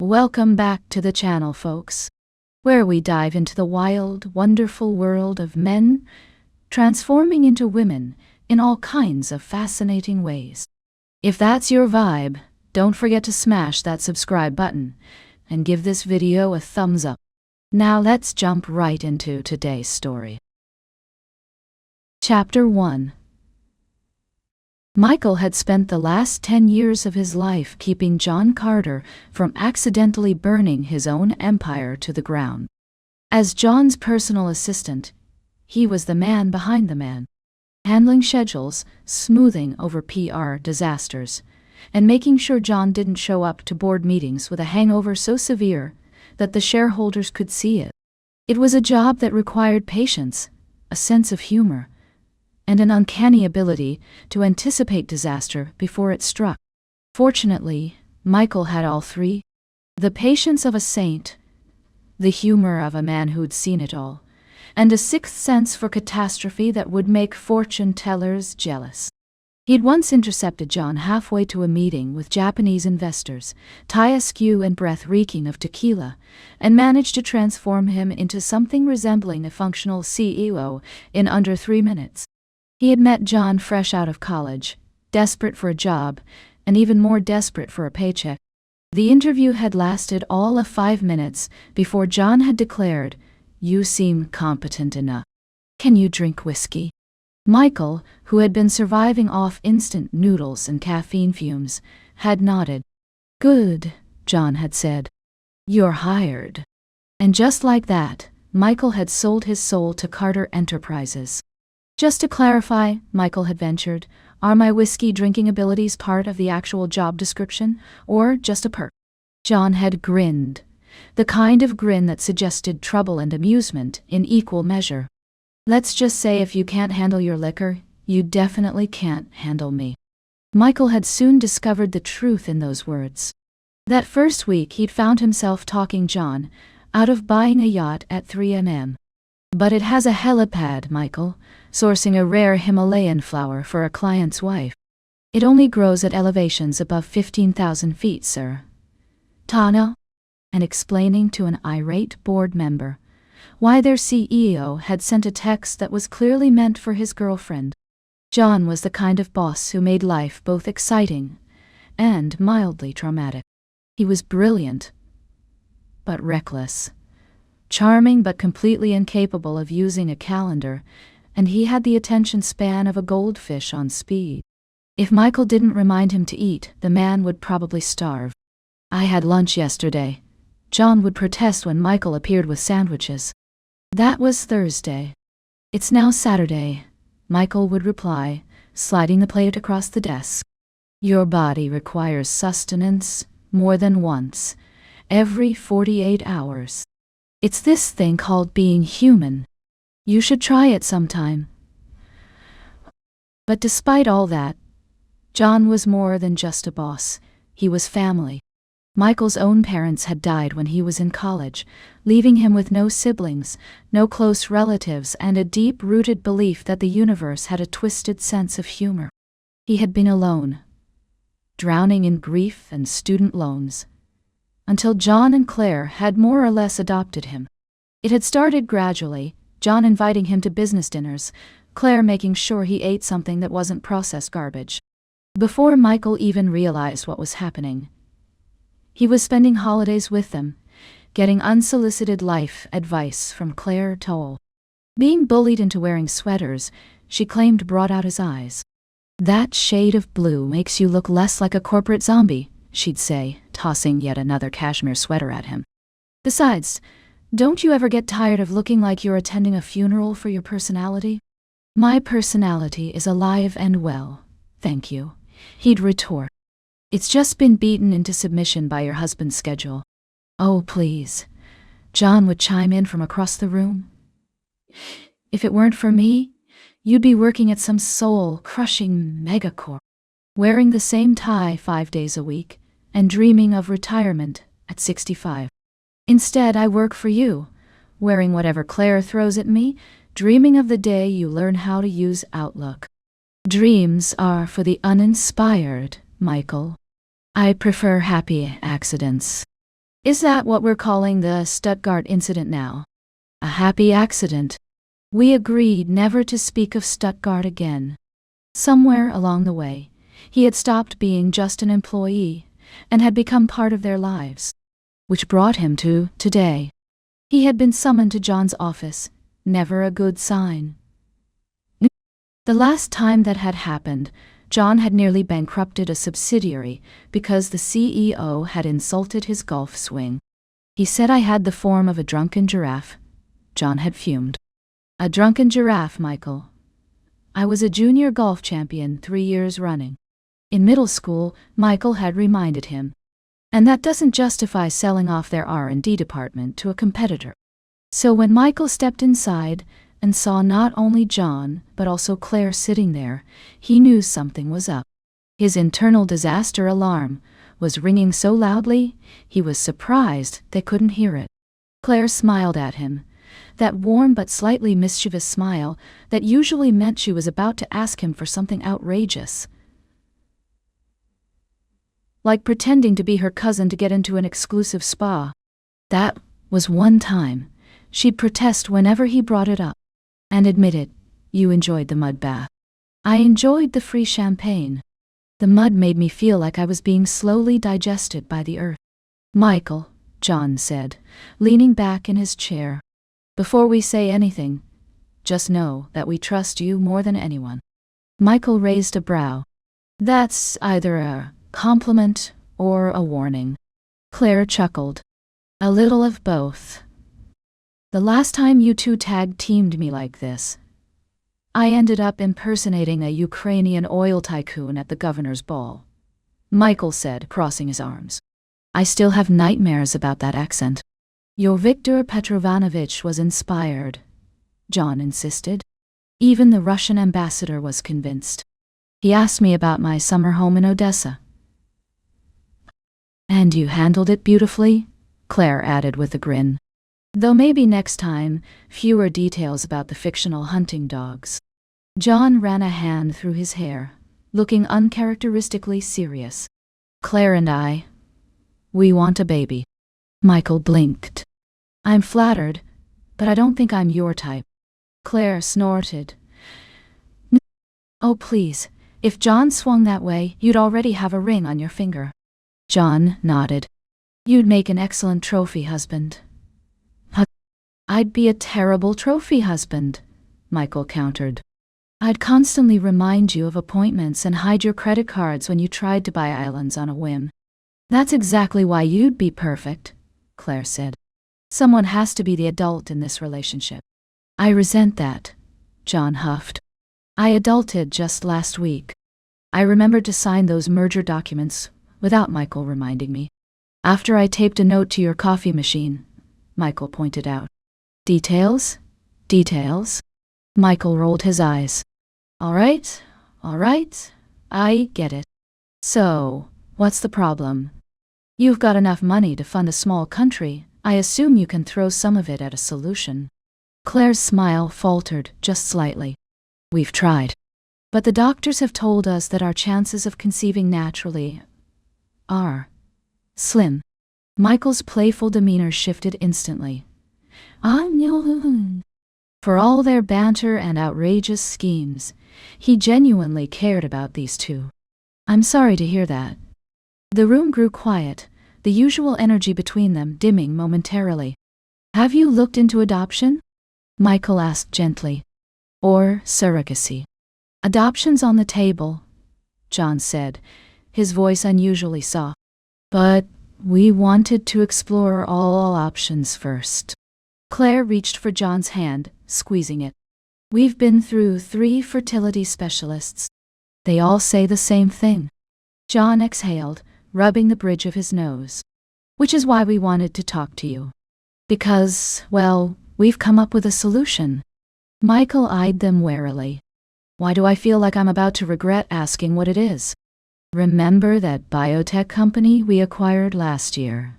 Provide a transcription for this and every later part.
Welcome back to the channel, folks, where we dive into the wild, wonderful world of men transforming into women in all kinds of fascinating ways. If that's your vibe, don't forget to smash that subscribe button and give this video a thumbs up. Now let's jump right into today's story. Chapter 1. Michael had spent the last 10 years of his life keeping John Carter from accidentally burning his own empire to the ground. As John's personal assistant, he was the man behind the man, handling schedules, smoothing over PR disasters, and making sure John didn't show up to board meetings with a hangover so severe that the shareholders could see it. It was a job that required patience, a sense of humor, and an uncanny ability to anticipate disaster before it struck. Fortunately, Michael had all three: the patience of a saint, the humor of a man who'd seen it all, and a sixth sense for catastrophe that would make fortune-tellers jealous. He'd once intercepted John halfway to a meeting with Japanese investors, tie askew and breath reeking of tequila, and managed to transform him into something resembling a functional CEO in under 3 minutes. He had met John fresh out of college, desperate for a job, and even more desperate for a paycheck. The interview had lasted all of 5 minutes before John had declared, "You seem competent enough. Can you drink whiskey?" Michael, who had been surviving off instant noodles and caffeine fumes, had nodded. "Good," John had said. "You're hired." And just like that, Michael had sold his soul to Carter Enterprises. "Just to clarify," Michael had ventured, "are my whiskey drinking abilities part of the actual job description, or just a perk?" John had grinned, the kind of grin that suggested trouble and amusement in equal measure. "Let's just say if you can't handle your liquor, you definitely can't handle me." Michael had soon discovered the truth in those words. That first week he'd found himself talking John out of buying a yacht at 3 m.m. "But it has a helipad, Michael, sourcing a rare Himalayan flower for a client's wife. It only grows at elevations above 15,000 feet, sir." Tana, and explaining to an irate board member why their CEO had sent a text that was clearly meant for his girlfriend. John was the kind of boss who made life both exciting and mildly traumatic. He was brilliant, but reckless, charming but completely incapable of using a calendar, and he had the attention span of a goldfish on speed. If Michael didn't remind him to eat, the man would probably starve. "I had lunch yesterday," John would protest when Michael appeared with sandwiches. "That was Thursday. It's now Saturday," Michael would reply, sliding the plate across the desk. "Your body requires sustenance more than once, every 48 hours. It's this thing called being human. You should try it sometime." But despite all that, John was more than just a boss. He was family. Michael's own parents had died when he was in college, leaving him with no siblings, no close relatives, and a deep-rooted belief that the universe had a twisted sense of humor. He had been alone, drowning in grief and student loans, until John and Claire had more or less adopted him. It had started gradually, John inviting him to business dinners, Claire making sure he ate something that wasn't processed garbage. Before Michael even realized what was happening, he was spending holidays with them, getting unsolicited life advice from Claire Toll. Being bullied into wearing sweaters, she claimed, brought out his eyes. "That shade of blue makes you look less like a corporate zombie," she'd say, tossing yet another cashmere sweater at him. "Besides, don't you ever get tired of looking like you're attending a funeral for your personality?" "My personality is alive and well, thank you," he'd retort. "It's just been beaten into submission by your husband's schedule." "Oh, please," John would chime in from across the room. "If it weren't for me, you'd be working at some soul-crushing megacorp, wearing the same tie 5 days a week, and dreaming of retirement at 65. Instead, I work for you, wearing whatever Claire throws at me, dreaming of the day you learn how to use Outlook. Dreams are for the uninspired, Michael. I prefer happy accidents." Is that what we're calling the Stuttgart incident now? A happy accident. We agreed never to speak of Stuttgart again. Somewhere along the way, he had stopped being just an employee and had become part of their lives. Which brought him to today. He had been summoned to John's office, never a good sign. The last time that had happened, John had nearly bankrupted a subsidiary because the CEO had insulted his golf swing. He said I had the form of a drunken giraffe. John had fumed. A drunken giraffe, Michael. I was a junior golf champion 3 years running. In middle school, Michael had reminded him. And that doesn't justify selling off their R&D department to a competitor. So when Michael stepped inside and saw not only John, but also Claire sitting there, he knew something was up. His internal disaster alarm was ringing so loudly, he was surprised they couldn't hear it. Claire smiled at him, that warm but slightly mischievous smile that usually meant she was about to ask him for something outrageous. Like pretending to be her cousin to get into an exclusive spa. That was one time she'd protest whenever he brought it up. And admit it, you enjoyed the mud bath. I enjoyed the free champagne. The mud made me feel like I was being slowly digested by the earth. Michael, John said, leaning back in his chair. Before we say anything, just know that we trust you more than anyone. Michael raised a brow. That's either a compliment or a warning. Claire chuckled. A little of both. The last time you two tag-teamed me like this, I ended up impersonating a Ukrainian oil tycoon at the governor's ball. Michael said, crossing his arms. I still have nightmares about that accent. Your Viktor Petrovanovich was inspired, John insisted. Even the Russian ambassador was convinced. He asked me about my summer home in Odessa. And you handled it beautifully, Claire added with a grin. Though maybe next time, fewer details about the fictional hunting dogs. John ran a hand through his hair, looking uncharacteristically serious. Claire and I, we want a baby. Michael blinked. I'm flattered, but I don't think I'm your type. Claire snorted. Oh please, if John swung that way, you'd already have a ring on your finger. John nodded. You'd make an excellent trophy husband. I'd be a terrible trophy husband, Michael countered. I'd constantly remind you of appointments and hide your credit cards when you tried to buy islands on a whim. That's exactly why you'd be perfect, Claire said. Someone has to be the adult in this relationship. I resent that, John huffed. I adulted just last week. I remembered to sign those merger documents without Michael reminding me. After I taped a note to your coffee machine, Michael pointed out. Details? Details? Michael rolled his eyes. All right, I get it. So, what's the problem? You've got enough money to fund a small country. I assume you can throw some of it at a solution. Claire's smile faltered just slightly. We've tried. But the doctors have told us that our chances of conceiving naturally are slim. Michael's playful demeanor shifted instantly. For all their banter and outrageous schemes, he genuinely cared about these two. I'm sorry to hear that. The room grew quiet, the usual energy between them dimming momentarily. Have you looked into adoption? Michael asked gently. Or surrogacy. Adoption's on the table, John said, his voice unusually soft. But we wanted to explore all options first. Claire reached for John's hand, squeezing it. We've been through 3 fertility specialists. They all say the same thing. John exhaled, rubbing the bridge of his nose. Which is why we wanted to talk to you. Because, well, we've come up with a solution. Michael eyed them warily. Why do I feel like I'm about to regret asking what it is? Remember that biotech company we acquired last year?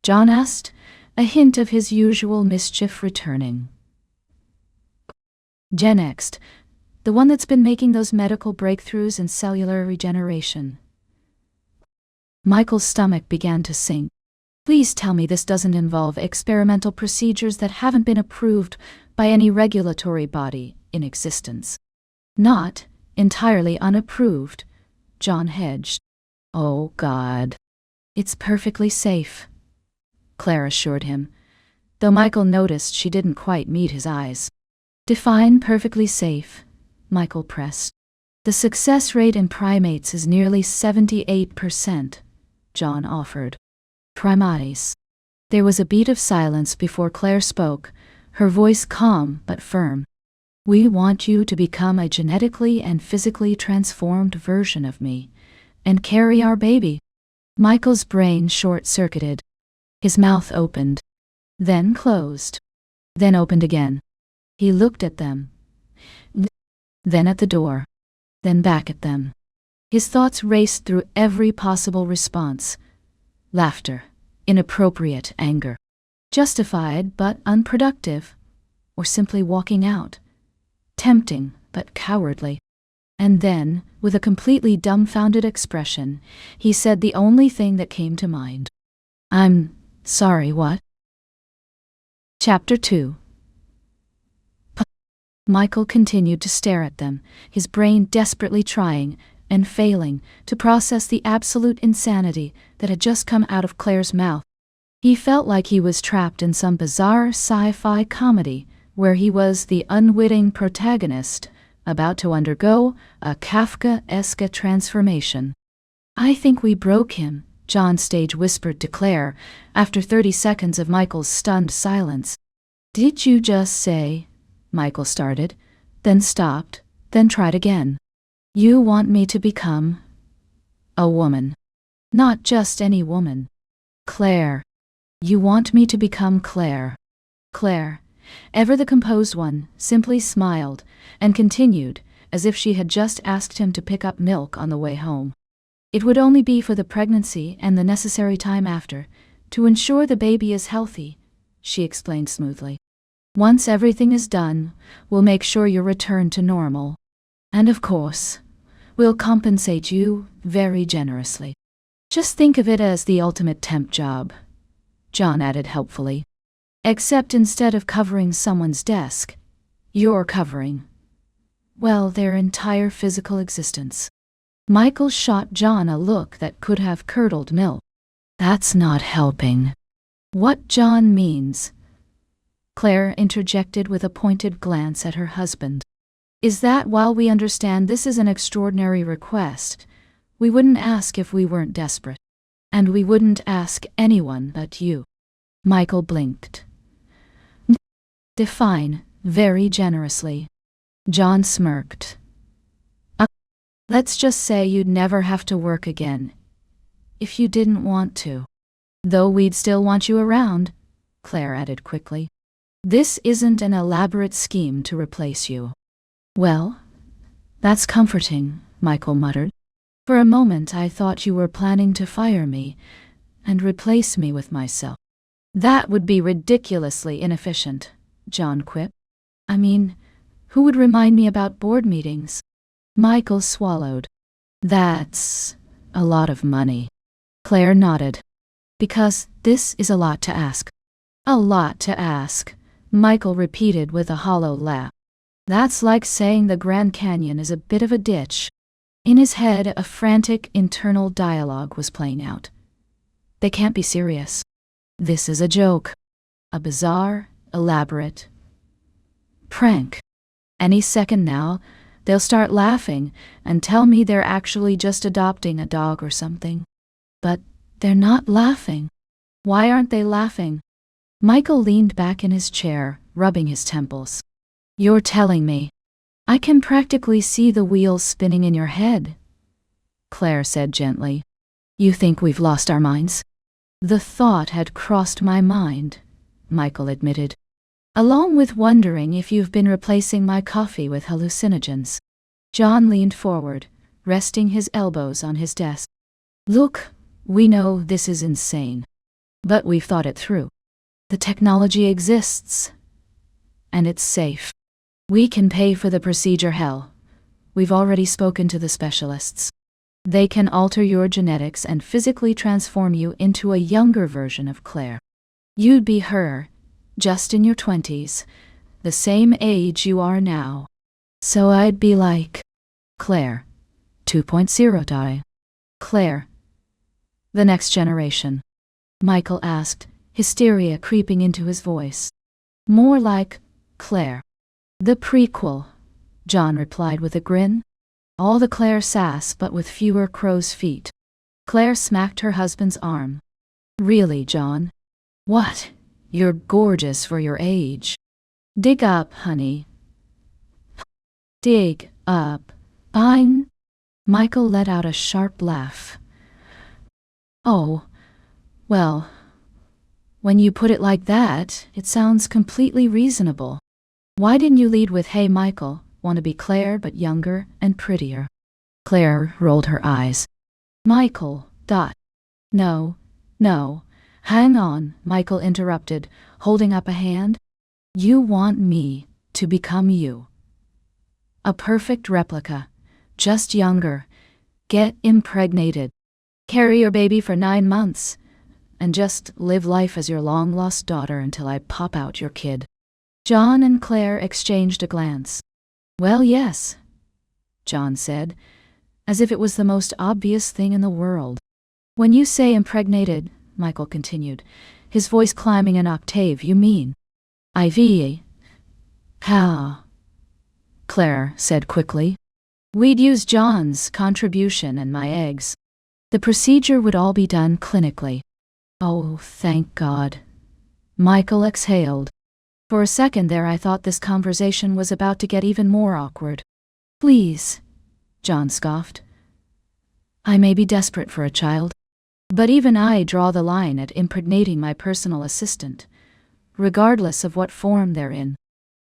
John asked, a hint of his usual mischief returning. GenX, the one that's been making those medical breakthroughs in cellular regeneration. Michael's stomach began to sink. Please tell me this doesn't involve experimental procedures that haven't been approved by any regulatory body in existence. Not entirely unapproved, John hedged. Oh, God. It's perfectly safe, Claire assured him, though Michael noticed she didn't quite meet his eyes. Define perfectly safe, Michael pressed. The success rate in primates is nearly 78%, John offered. Primates. There was a beat of silence before Claire spoke, her voice calm but firm. We want you to become a genetically and physically transformed version of me, and carry our baby. Michael's brain short-circuited. His mouth opened, then closed, then opened again. He looked at them, then at the door, then back at them. His thoughts raced through every possible response. Laughter, inappropriate anger, justified but unproductive, or simply walking out, tempting but cowardly. And then, with a completely dumbfounded expression, he said the only thing that came to mind. I'm sorry, what? Chapter 2. Michael continued to stare at them, his brain desperately trying and failing to process the absolute insanity that had just come out of Claire's mouth. He felt like he was trapped in some bizarre sci-fi comedy where he was the unwitting protagonist about to undergo a Kafkaesque transformation. I think we broke him, John Stage whispered to Claire after 30 seconds of Michael's stunned silence. Did you just say? Michael started, then stopped, then tried again. You want me to become a woman. Not just any woman. Claire. You want me to become Claire. Claire, ever the composed one, simply smiled and continued as if she had just asked him to pick up milk on the way home. It would only be for the pregnancy and the necessary time after, to ensure the baby is healthy, she explained smoothly. Once everything is done, we'll make sure you're returned to normal. And of course, we'll compensate you very generously. Just think of it as the ultimate temp job, John added helpfully. Except instead of covering someone's desk, you're covering, well, their entire physical existence. Michael shot John a look that could have curdled milk. That's not helping. What John means, Claire interjected with a pointed glance at her husband, is that while we understand this is an extraordinary request, we wouldn't ask if we weren't desperate. And we wouldn't ask anyone but you. Michael blinked. Define very generously. John smirked. Let's just say you'd never have to work again, if you didn't want to. Though we'd still want you around, Claire added quickly. This isn't an elaborate scheme to replace you. Well, that's comforting, Michael muttered. For a moment I thought you were planning to fire me and replace me with myself. That would be ridiculously inefficient, John quipped. I mean, who would remind me about board meetings? Michael swallowed. That's a lot of money. Claire nodded. Because this is a lot to ask. A lot to ask, Michael repeated with a hollow laugh. That's like saying the Grand Canyon is a bit of a ditch. In his head, a frantic internal dialogue was playing out. They can't be serious. This is a joke. A bizarre, elaborate prank. Any second now, they'll start laughing and tell me they're actually just adopting a dog or something. But they're not laughing. Why aren't they laughing? Michael leaned back in his chair, rubbing his temples. You're telling me. I can practically see the wheels spinning in your head, Claire said gently. You think we've lost our minds? The thought had crossed my mind, Michael admitted, along with wondering if you've been replacing my coffee with hallucinogens. John leaned forward, resting his elbows on his desk. Look, we know this is insane, but we've thought it through. The technology exists, and it's safe. We can pay for the procedure, hell. We've already spoken to the specialists. They can alter your genetics and physically transform you into a younger version of Claire. You'd be her, just in your 20s, the same age you are now. So I'd be like Claire 2.0. Claire, the next generation? Michael asked, hysteria creeping into his voice. More like Claire, the prequel, John replied with a grin. All the Claire sass but with fewer crow's feet. Claire smacked her husband's arm. Really, John? What? You're gorgeous for your age. Dig up, honey. Dig up. Fine. Michael let out a sharp laugh. Oh, well, when you put it like that, it sounds completely reasonable. Why didn't you lead with, hey Michael, want to be Claire but younger and prettier? Claire rolled her eyes. Michael, No, hang on, Michael interrupted, holding up a hand. You want me to become you. A perfect replica, just younger. Get impregnated. Carry your baby for 9 months. And just live life as your long-lost daughter until I pop out your kid. John and Claire exchanged a glance. Well, yes, John said, as if it was the most obvious thing in the world. When you say impregnated, Michael continued, his voice climbing an octave, you mean IV? How? Claire said quickly. We'd use John's contribution and my eggs. The procedure would all be done clinically. Oh, thank God. Michael exhaled. For a second there I thought this conversation was about to get even more awkward. Please, John scoffed. I may be desperate for a child, but even I draw the line at impregnating my personal assistant, regardless of what form they're in.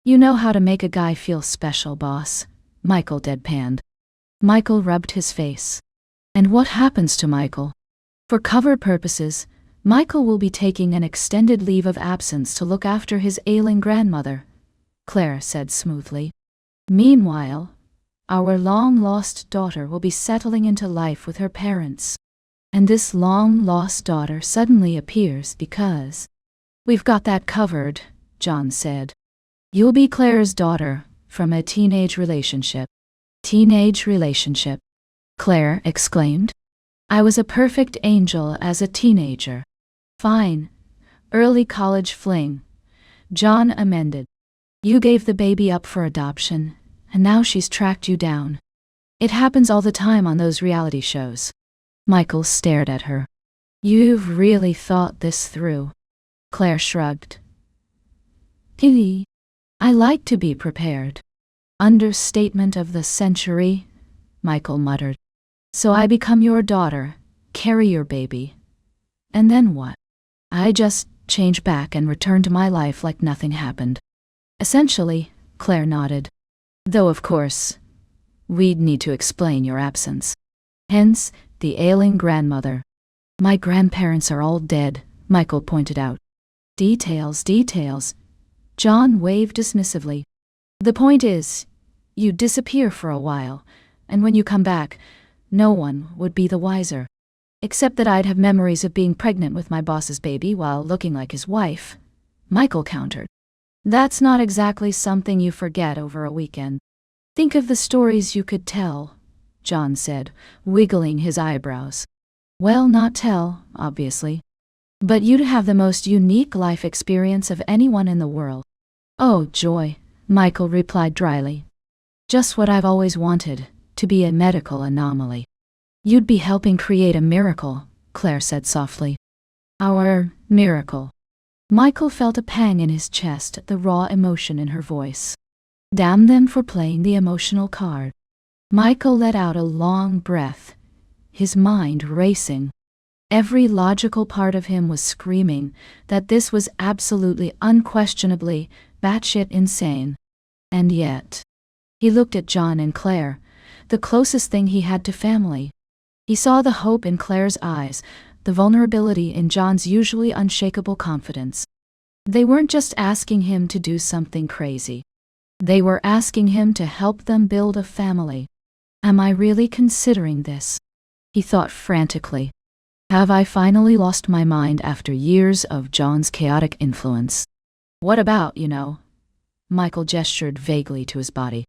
You know how to make a guy feel special, boss, Michael deadpanned. Michael rubbed his face. And what happens to Michael? For cover purposes, Michael will be taking an extended leave of absence to look after his ailing grandmother, Claire said smoothly. Meanwhile, our long-lost daughter will be settling into life with her parents. And this long-lost daughter suddenly appears because... We've got that covered, John said. You'll be Claire's daughter from a teenage relationship. Teenage relationship, Claire exclaimed. I was a perfect angel as a teenager. Fine. Early college fling, John amended. You gave the baby up for adoption, and now she's tracked you down. It happens all the time on those reality shows. Michael stared at her. You've really thought this through. Claire shrugged. Pity. I like to be prepared. Understatement of the century, Michael muttered. So I become your daughter, carry your baby. And then what? I just change back and return to my life like nothing happened. Essentially, Claire nodded. Though of course, we'd need to explain your absence. Hence, the ailing grandmother. My grandparents are all dead, Michael pointed out. Details. John waved dismissively. The point is, you disappear for a while, and when you come back, no one would be the wiser. Except that I'd have memories of being pregnant with my boss's baby while looking like his wife, Michael countered. That's not exactly something you forget over a weekend. Think of the stories you could tell, John said, wiggling his eyebrows. Well, not tell, obviously. But you'd have the most unique life experience of anyone in the world. Oh, joy, Michael replied dryly. Just what I've always wanted, to be a medical anomaly. You'd be helping create a miracle, Claire said softly. Our miracle. Michael felt a pang in his chest at the raw emotion in her voice. Damn them for playing the emotional card. Michael let out a long breath, his mind racing. Every logical part of him was screaming that this was absolutely, unquestionably, batshit insane. And yet, he looked at John and Claire, the closest thing he had to family. He saw the hope in Claire's eyes, the vulnerability in John's usually unshakable confidence. They weren't just asking him to do something crazy. They were asking him to help them build a family. Am I really considering this? He thought frantically. Have I finally lost my mind after years of John's chaotic influence? What about, Michael gestured vaguely to his body.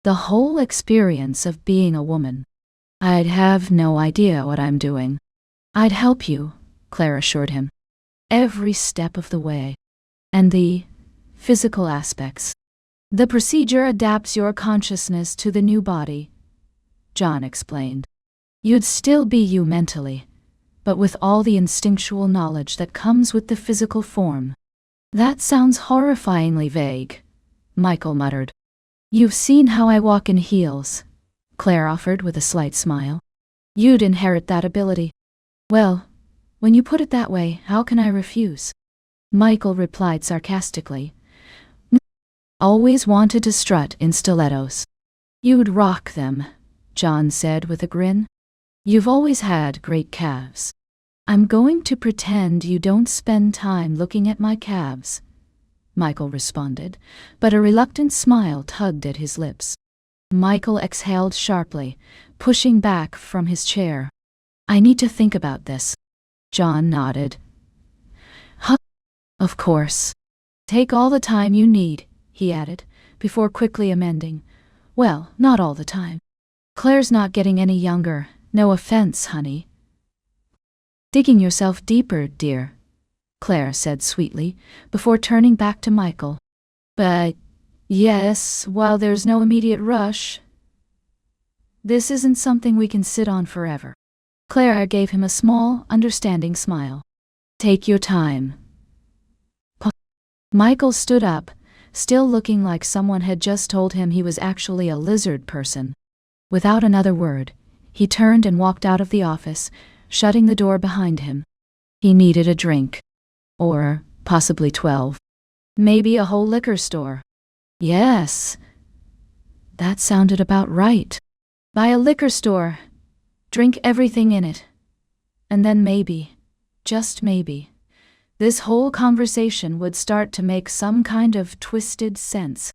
The whole experience of being a woman. I'd have no idea what I'm doing. I'd help you, Claire assured him. Every step of the way. And the physical aspects. The procedure adapts your consciousness to the new body, John explained. You'd still be you mentally, but with all the instinctual knowledge that comes with the physical form. That sounds horrifyingly vague, Michael muttered. You've seen how I walk in heels, Claire offered with a slight smile. You'd inherit that ability. Well, when you put it that way, how can I refuse? Michael replied sarcastically. Always wanted to strut in stilettos. You'd rock them, John said with a grin. You've always had great calves. I'm going to pretend you don't spend time looking at my calves, Michael responded, but a reluctant smile tugged at his lips. Michael exhaled sharply, pushing back from his chair. I need to think about this. John nodded. Huh? Of course. Take all the time you need, he added, before quickly amending. Well, not all the time. Claire's not getting any younger. No offense, honey. Digging yourself deeper, dear, Claire said sweetly, before turning back to Michael. But, yes, while there's no immediate rush, this isn't something we can sit on forever. Claire gave him a small, understanding smile. Take your time. Michael stood up, still looking like someone had just told him he was actually a lizard person. Without another word, he turned and walked out of the office, shutting the door behind him. He needed a drink. Or possibly 12. Maybe a whole liquor store. Yes, that sounded about right. Buy a liquor store. Drink everything in it. And then maybe, just maybe, this whole conversation would start to make some kind of twisted sense.